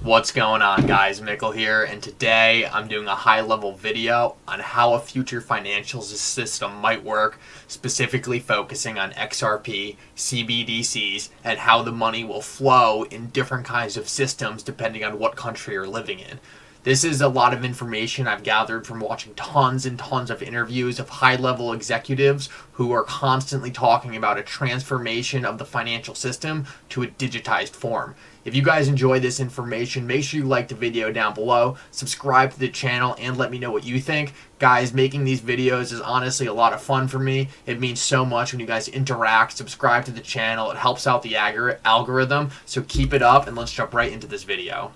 What's going on, guys? Mikkel here, and today I'm doing a high-level video on how a future financial system might work, specifically focusing on XRP, CBDCs, and how the money will flow in different kinds of systems depending on what country you're living in. This is a lot of information I've gathered from watching tons and tons of interviews of high-level executives who are constantly talking about a transformation of the financial system to a digitized form. If you guys enjoy this information, make sure you like the video down below, subscribe to the channel, and let me know what you think. Guys, making these videos is honestly a lot of fun for me. It means so much when you guys interact, subscribe to the channel. It helps out the algorithm, so keep it up, and let's jump right into this video.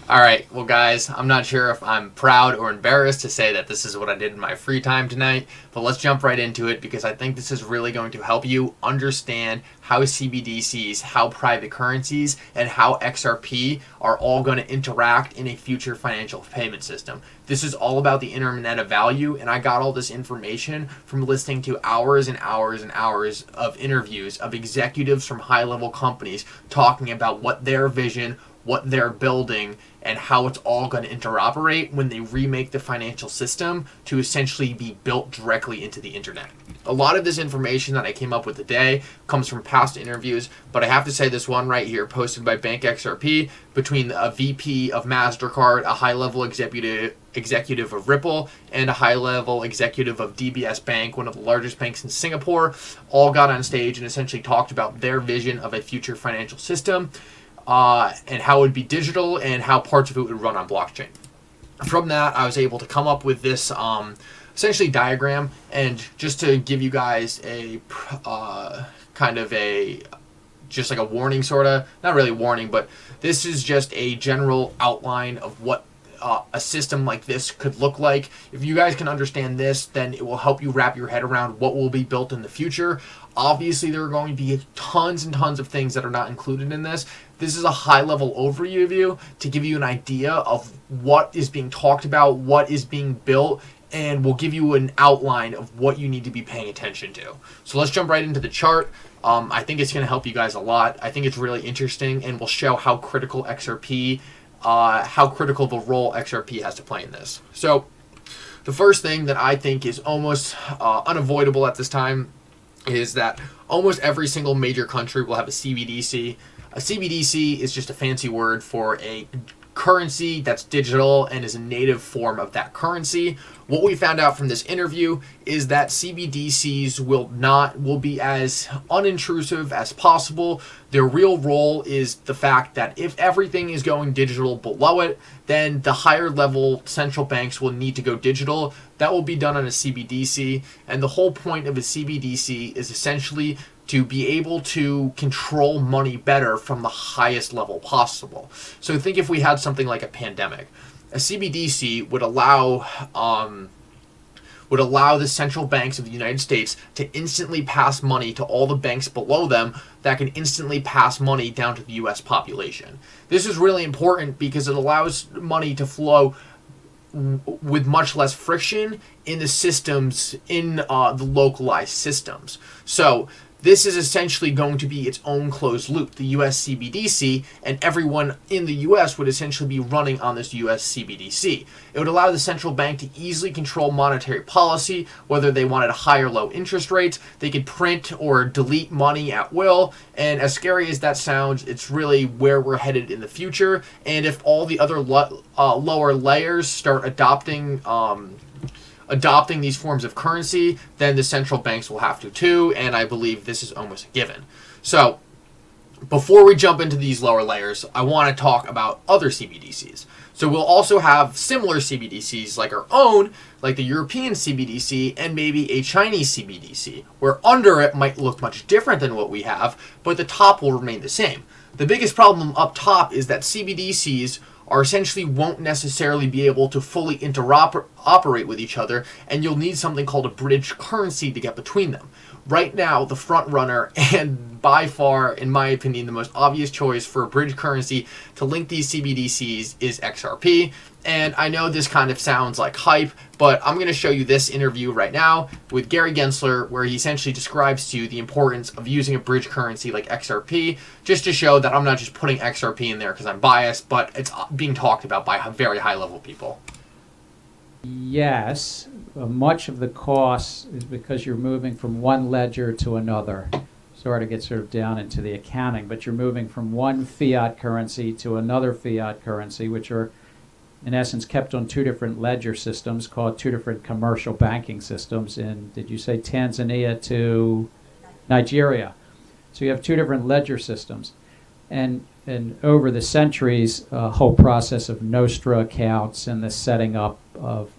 Alright, well guys, I'm not sure if I'm proud or embarrassed to say that this is what I did in my free time tonight, but let's jump right into it because I think this is really going to help you understand how CBDCs, how private currencies, and how XRP are all going to interact in a future financial payment system. This is all about the internet of value, and I got all this information from listening to hours and hours and hours of interviews of executives from high-level companies talking about what their vision, what they're building, and how it's all going to interoperate when they remake the financial system to essentially be built directly into the internet. A lot of this information that I came up with today comes from past interviews, but I have to say this one right here, posted by Bank XRP, between a VP of MasterCard, a high-level executive of Ripple, and a high-level executive of DBS Bank, one of the largest banks in Singapore, all got on stage and essentially talked about their vision of a future financial system, and how it would be digital and how parts of it would run on blockchain. From that, I was able to come up with this essentially diagram, and just to give you guys a kind of a just like a warning, sort of, not really warning, but this is just a general outline of what a system like this could look like. If you guys can understand this, then it will help you wrap your head around what will be built in the future. Obviously, there are going to be tons and tons of things that are not included in this. This is a high-level overview to give you an idea of what is being talked about, what is being built, and will give you an outline of what you need to be paying attention to. So let's jump right into the chart. I think it's going to help you guys a lot. I think it's really interesting and will show how critical XRP how critical the role XRP has to play in this. So the first thing that I think is almost unavoidable at this time is that almost every single major country will have a CBDC. A CBDC is just a fancy word for a currency that's digital and is a native form of that currency. What we found out from this interview is that CBDCs will be as unintrusive as possible. Their real role is the fact that if everything is going digital below it, then the higher level central banks will need to go digital. That will be done on a CBDC, and the whole point of a CBDC is essentially to be able to control money better from the highest level possible. So think if we had something like a pandemic. A CBDC would allow the central banks of the United States to instantly pass money to all the banks below them that can instantly pass money down to the US population. This is really important because it allows money to flow with much less friction in the systems, in the localized systems. So this is essentially going to be its own closed loop, the US CBDC, and everyone in the US would essentially be running on this US CBDC. It would allow the central bank to easily control monetary policy, whether they wanted high or low interest rates. They could print or delete money at will, and as scary as that sounds, it's really where we're headed in the future. And if all the other lower layers start adopting these forms of currency, then the central banks will have to too, and I believe this is almost a given. So before we jump into these lower layers, I want to talk about other CBDCs. So we'll also have similar CBDCs like our own, like the European CBDC and maybe a Chinese CBDC, where under it might look much different than what we have, but the top will remain the same. The biggest problem up top is that CBDCs are essentially won't necessarily be able to fully interoperate operate with each other, and you'll need something called a bridge currency to get between them. Right now, the front runner and by far, in my opinion, the most obvious choice for a bridge currency to link these CBDCs is XRP. And I know this kind of sounds like hype, but I'm going to show you this interview right now with Gary Gensler, where he essentially describes to you the importance of using a bridge currency like XRP, just to show that I'm not just putting XRP in there because I'm biased, but it's being talked about by very high-level people. Yes, much of the cost is because you're moving from one ledger to another. Sorry to get sort of down into the accounting, but you're moving from one fiat currency to another fiat currency, which are in essence kept on two different ledger systems called two different commercial banking systems in, did you say Tanzania to Nigeria? So you have two different ledger systems. And over the centuries, a whole process of Nostra accounts and the setting up of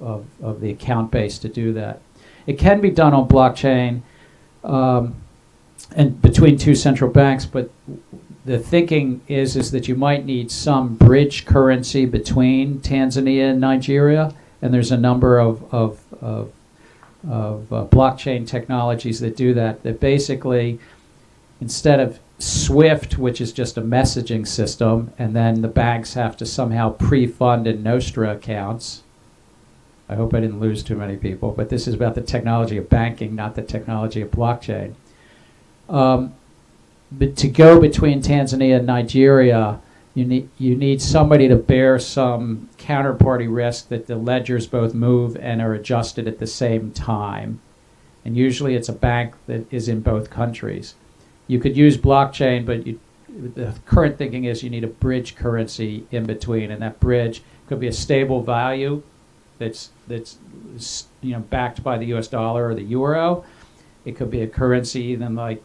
the account base to do that. It can be done on blockchain and between two central banks, but the thinking is that you might need some bridge currency between Tanzania and Nigeria, and there's a number of blockchain technologies that do that. That basically, instead of SWIFT, which is just a messaging system, and then the banks have to somehow pre-fund in Nostra accounts. I hope I didn't lose too many people, but this is about the technology of banking, not the technology of blockchain. But to go between Tanzania and Nigeria, you need somebody to bear some counterparty risk that the ledgers both move and are adjusted at the same time. And usually it's a bank that is in both countries. You could use blockchain, but the current thinking is you need a bridge currency in between, and that bridge could be a stable value that's backed by the U.S. dollar or the euro. It could be a currency even like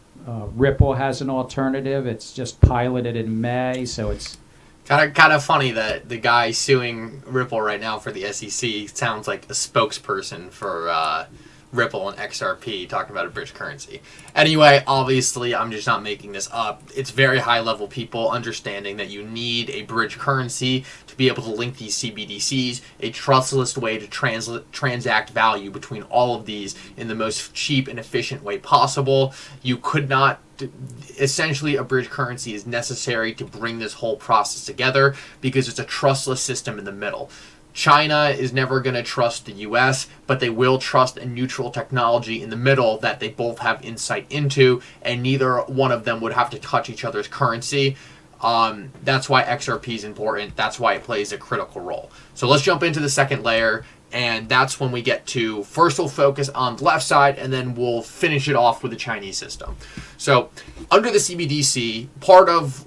Ripple has an alternative. It's just piloted in May, so it's kind of funny that the guy suing Ripple right now for the SEC sounds like a spokesperson for Ripple and XRP talking about a bridge currency. Anyway, obviously, I'm just not making this up. It's very high-level people understanding that you need a bridge currency to be able to link these CBDCs, a trustless way to transact value between all of these in the most cheap and efficient way possible. You could not... Essentially, a bridge currency is necessary to bring this whole process together because it's a trustless system in the middle. China is never going to trust the U.S., but they will trust a neutral technology in the middle that they both have insight into, and neither one of them would have to touch each other's currency. That's why XRP is important. That's why it plays a critical role. So let's jump into the second layer, and that's when we get to, first we'll focus on the left side, and then we'll finish it off with the Chinese system. So under the CBDC, part of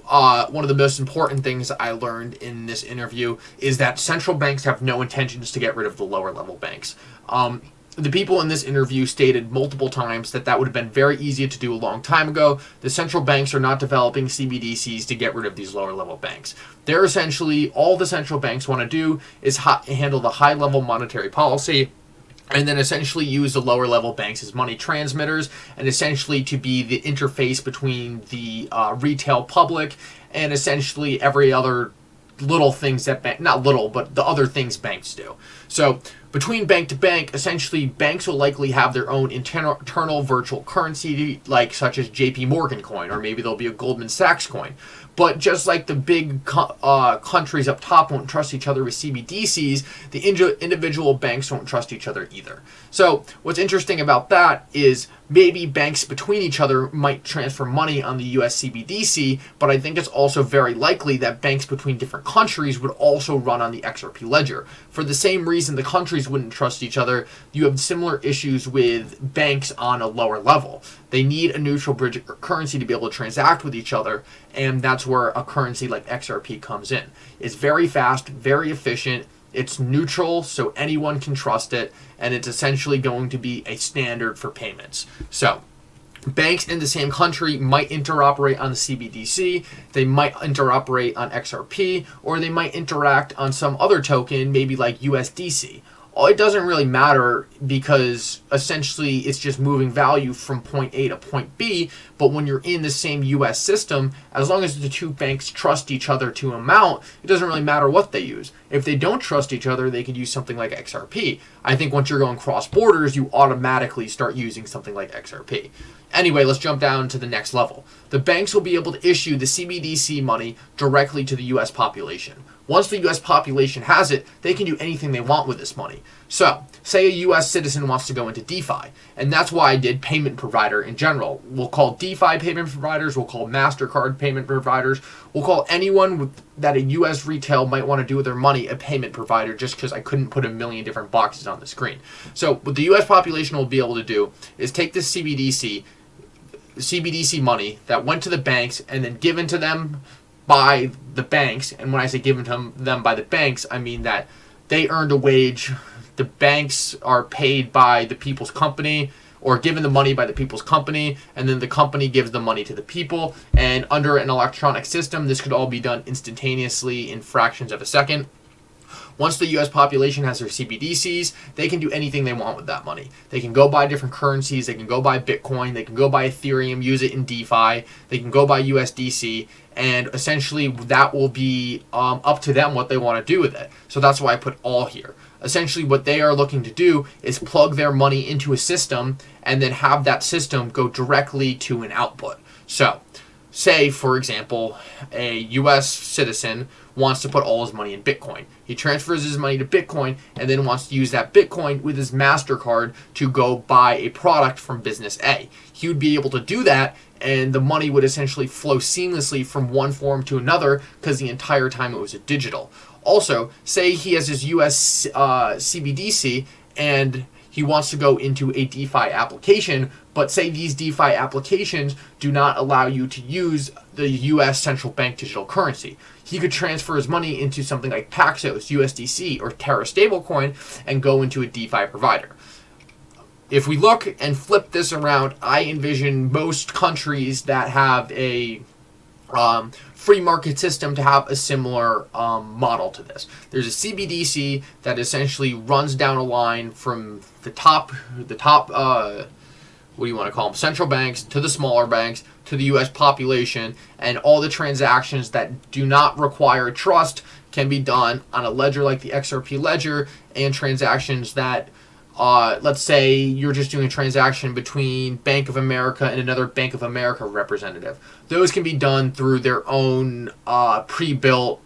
one of the most important things I learned in this interview is that central banks have no intentions to get rid of the lower level banks. The people in this interview stated multiple times that that would have been very easy to do a long time ago. The central banks are not developing CBDCs to get rid of these lower level banks. They're essentially, all the central banks want to do is handle the high level monetary policy, and then essentially use the lower level banks as money transmitters, and essentially to be the interface between the retail public and essentially every other little things that not little, but the other things banks do. So between bank to bank, essentially banks will likely have their own internal virtual currency, like such as JP Morgan coin, or maybe there'll be a Goldman Sachs coin. But just like the big countries up top won't trust each other with CBDCs, the individual banks won't trust each other either. So what's interesting about that is maybe banks between each other might transfer money on the US CBDC, but I think it's also very likely that banks between different countries would also run on the XRP ledger. For the same reason the countries wouldn't trust each other, you have similar issues with banks on a lower level. They need a neutral bridge currency to be able to transact with each other, and that's where a currency like XRP comes in. It's very fast, very efficient, it's neutral, so anyone can trust it, and it's essentially going to be a standard for payments. So banks in the same country might interoperate on the CBDC, they might interoperate on XRP, or they might interact on some other token, maybe like USDC. it doesn't really matter because essentially it's just moving value from point A to point B. But when you're in the same US system, as long as the two banks trust each other to amount, it doesn't really matter what they use. If they don't trust each other, they could use something like XRP. I think once you're going cross borders, you automatically start using something like XRP. Anyway, let's jump down to the next level. The banks will be able to issue the CBDC money directly to the US population. Once the US population has it, they can do anything they want with this money. So, say a US citizen wants to go into DeFi, and that's why I did payment provider in general. We'll call DeFi payment providers, we'll call MasterCard payment providers, we'll call anyone that a US retail might want to do with their money a payment provider, just because I couldn't put a million different boxes on the screen. So, what the US population will be able to do is take this CBDC money that went to the banks and then given to them by the banks. And when I say given to them by the banks, I mean that they earned a wage. The banks are paid by the people's company, or given the money by the people's company, and then the company gives the money to the people. And under an electronic system, this could all be done instantaneously in fractions of a second. Once the US population has their CBDCs, they can do anything they want with that money. They can go buy different currencies, they can go buy Bitcoin, they can go buy Ethereum, use it in DeFi, they can go buy USDC, and essentially that will be up to them what they want to do with it. So that's why I put all here. Essentially what they are looking to do is plug their money into a system and then have that system go directly to an output. So, say, for example, a US citizen wants to put all his money in Bitcoin. He transfers his money to Bitcoin and then wants to use that Bitcoin with his MasterCard to go buy a product from business A. He would be able to do that, and the money would essentially flow seamlessly from one form to another because the entire time it was a digital. Also, say he has his US CBDC and he wants to go into a DeFi application, but say these DeFi applications do not allow you to use the US central bank digital currency. He could transfer his money into something like Paxos, USDC, or Terra stablecoin and go into a DeFi provider. If we look and flip this around, I envision most countries that have a free market system to have a similar model to this. There's a CBDC that essentially runs down a line from the top what do you want to call them, central banks to the smaller banks to the US population, and all the transactions that do not require trust can be done on a ledger like the XRP ledger, and transactions that let's say you're just doing a transaction between Bank of America and another Bank of America representative. Those can be done through their own pre-built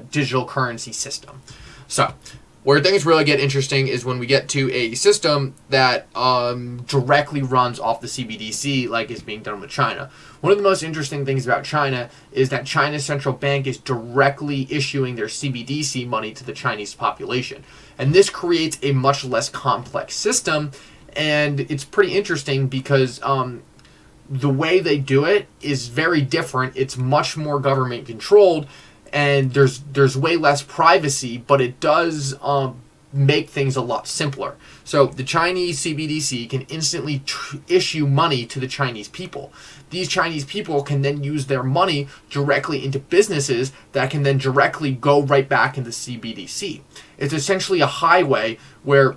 digital currency system. So, where things really get interesting is when we get to a system that directly runs off the CBDC like is being done with China. One of the most interesting things about China is that China's central bank is directly issuing their CBDC money to the Chinese population. And this creates a much less complex system, and it's pretty interesting because the way they do it is very different. It's much more government controlled, and there's way less privacy, but it does make things a lot simpler. So the Chinese CBDC can instantly issue money to the Chinese people. These Chinese people can then use their money directly into businesses that can then directly go right back into CBDC. It's essentially a highway where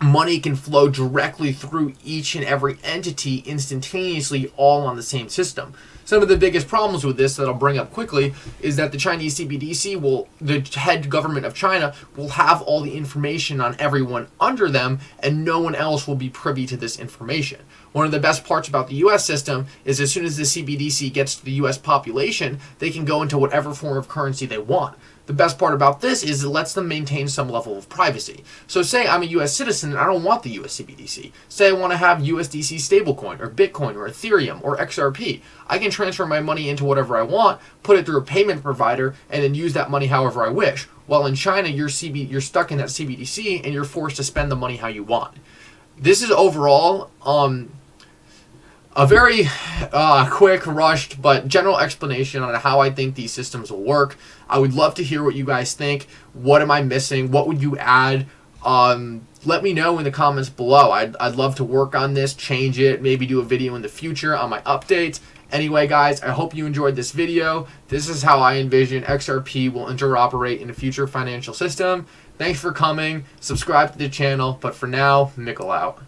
money can flow directly through each and every entity instantaneously, all on the same system. Some of the biggest problems with this that I'll bring up quickly is that the Chinese CBDC the head government of China will have all the information on everyone under them, and no one else will be privy to this information. One of the best parts about the US system is as soon as the CBDC gets to the US population, they can go into whatever form of currency they want. The best part about this is it lets them maintain some level of privacy. So say I'm a US citizen and I don't want the US CBDC. Say I want to have USDC stablecoin or Bitcoin or Ethereum or XRP. I can transfer my money into whatever I want, put it through a payment provider, and then use that money however I wish. While in China, you're stuck in that CBDC and you're forced to spend the money how you want. This is overall a very quick, rushed, but general explanation on how I think these systems will work. I would love to hear what you guys think. What am I missing? What would you add? Let me know in the comments below. I'd love to work on this, change it, maybe do a video in the future on my updates. Anyway, guys, I hope you enjoyed this video. This is how I envision XRP will interoperate in a future financial system. Thanks for coming. Subscribe to the channel. But for now, Mickle out.